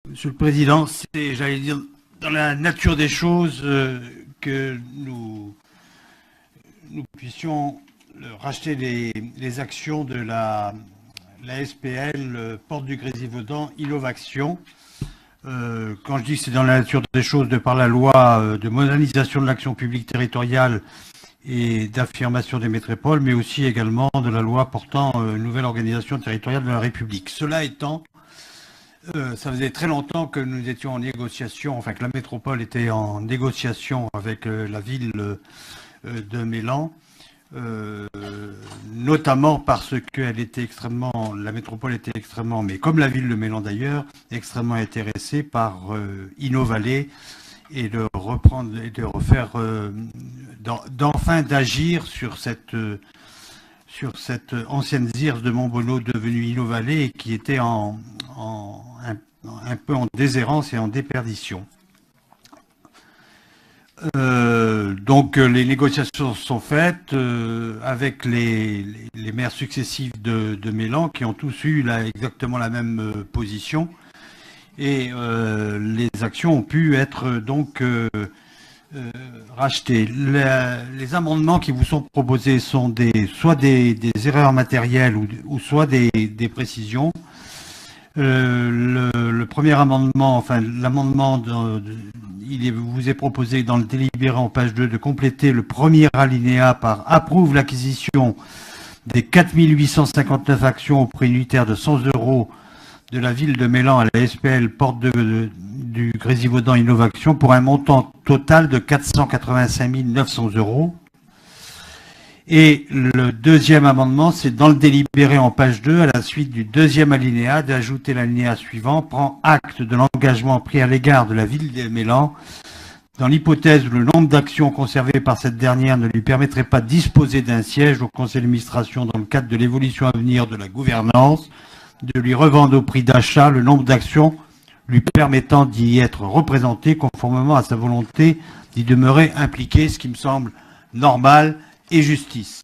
Monsieur le Président, c'est, j'allais dire, dans la nature des choses que nous puissions racheter les actions de la SPL Porte du Grésivaudan Innovaction. Quand je dis que c'est dans la nature des choses de par la loi de modernisation de l'action publique territoriale et d'affirmation des métropoles, mais aussi également de la loi portant nouvelle organisation territoriale de la République. Cela étant, ça faisait très longtemps que nous étions en négociation, enfin que la métropole était en négociation avec la ville de Mélan, notamment parce que la métropole était extrêmement, mais comme la ville de Mélan d'ailleurs, extrêmement intéressée par Innovalet et de reprendre et de refaire, d'enfin d'agir sur cette ancienne ZIRS de Montbonneau devenue Innovalet et qui était un peu en déshérence et en déperdition. Donc les négociations sont faites avec les maires successifs de Mélan qui ont tous eu exactement la même position et les actions ont pu être donc rachetées. Les amendements qui vous sont proposés sont soit des erreurs matérielles ou soit des précisions. Le premier amendement, enfin l'amendement, il vous est proposé dans le délibéré en page 2 de compléter le premier alinéa par approuve l'acquisition des 4 859 actions au prix unitaire de 100 € de la ville de Mélan à la SPL Porte du Grésivaudan Innovation pour un montant total de 485 900 €. Et le deuxième amendement, c'est dans le délibéré en page 2, à la suite du deuxième alinéa, d'ajouter l'alinéa suivant, prend acte de l'engagement pris à l'égard de la ville de Mélan, dans l'hypothèse où le nombre d'actions conservées par cette dernière ne lui permettrait pas de disposer d'un siège au conseil d'administration dans le cadre de l'évolution à venir de la gouvernance, de lui revendre au prix d'achat le nombre d'actions lui permettant d'y être représenté conformément à sa volonté d'y demeurer impliqué, ce qui me semble normal et justice.